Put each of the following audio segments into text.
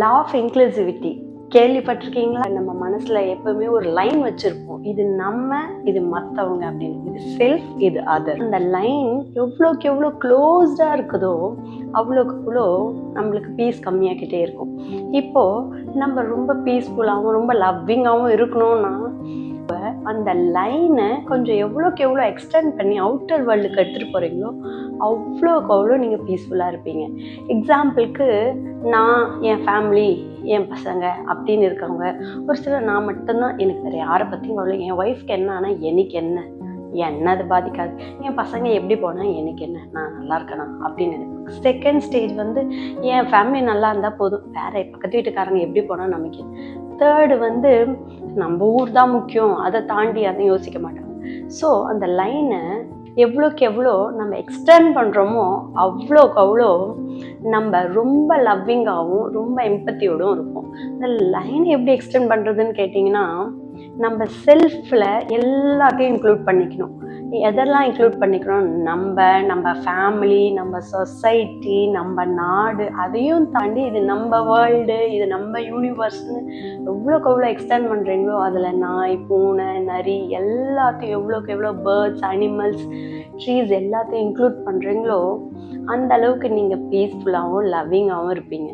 Law of inclusivity கேள்விப்பட்டிருக்கீங்களா? நம்ம மனசுல எப்பவுமே ஒரு லைன் வச்சிருப்போம், இது நம்ம, இது மற்றவங்க அப்படின்னு. இது செல்ஃப், இது அதர். அந்த லைன் எவ்வளோக்கு எவ்வளோ க்ளோஸ்டா இருக்குதோ அவ்வளோக்கு அவ்வளோ நம்மளுக்கு பீஸ் கம்மியாக்கிட்டே இருக்கும். இப்போ நம்ம ரொம்ப பீஸ்ஃபுல்லாகவும் ரொம்ப லவ்விங்காகவும் இருக்கணும்னா அந்த லைனை கொஞ்சம் எவ்வளோக்கு எவ்வளோ எக்ஸ்டெண்ட் பண்ணி அவுட்டர் வேர்ல்டுக்கு எடுத்துகிட்டு போகிறீங்களோ அவ்வளோக்கு அவ்வளோ நீங்கள் பீஸ்ஃபுல்லாக இருப்பீங்க. எக்ஸாம்பிளுக்கு நான், என் ஃபேமிலி, என் பசங்க அப்படின்னு இருக்கவங்க ஒரு சிலர், நான் மட்டும்தான், எனக்கு வேறு யாரை பற்றியும் அவ்வளோ, என் ஒய்ஃப்க்கு என்ன ஆனால் எனக்கு என்ன அது பாதிக்காது, என் பசங்க எப்படி போனால் எனக்கு என்ன, நான் நல்லா இருக்கேனா அப்படின்னு நினைப்பேன். செகண்ட் ஸ்டேஜ் வந்து என் ஃபேமிலி நல்லா இருந்தால் போதும், வேறு பக்கத்து வீட்டுக்காரங்க எப்படி போனால் நமக்கு. தேர்டு வந்து நம்ம ஊர் தான் முக்கியம், அதை தாண்டி யாரும் யோசிக்க மாட்டாங்க. ஸோ அந்த லைனை எவ்வளோக்கு எவ்வளோ நம்ம எக்ஸ்டெண்ட் பண்ணுறோமோ அவ்வளோக்கு அவ்வளோ நம்ம ரொம்ப லவ்விங்காகவும் ரொம்ப எம்பத்தியோடும் இருப்போம். இந்த லைனை எப்படி எக்ஸ்டெண்ட் பண்ணுறதுன்னு கேட்டிங்கன்னா, நம்ம செல்ஃபில் எல்லாத்தையும் இன்க்ளூட் பண்ணிக்கணும். எதெல்லாம் இன்க்ளூட் பண்ணிக்கணும்? நம்ம ஃபேமிலி, நம்ம சொசைட்டி, நம்ம நாடு, அதையும் தாண்டி இது நம்ம வேர்ல்டு, இது நம்ம யூனிவர்ஸ்னு எவ்வளோக்கு எவ்வளோ எக்ஸ்டெண்ட் பண்ணுறீங்களோ, அதில் நாய், பூனை, நரி எல்லாத்தையும் எவ்வளோக்கு எவ்வளோ பேர்ட்ஸ், அனிமல்ஸ், ட்ரீஸ் எல்லாத்தையும் இன்க்ளூட் பண்ணுறீங்களோ அந்த அளவுக்கு நீங்கள் பீஸ்ஃபுல்லாகவும் லவ்விங்காகவும் இருப்பீங்க.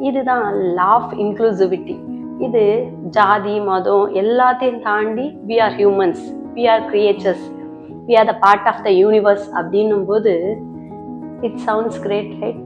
இதுதான் லா ஆஃப் இன்க்ளூசிவிட்டி. இது ஜாதி, மதம் எல்லாத்தையும் தாண்டி we are humans, we are creatures, we are the part of the universe அப்படின்னும் போது it sounds great, right?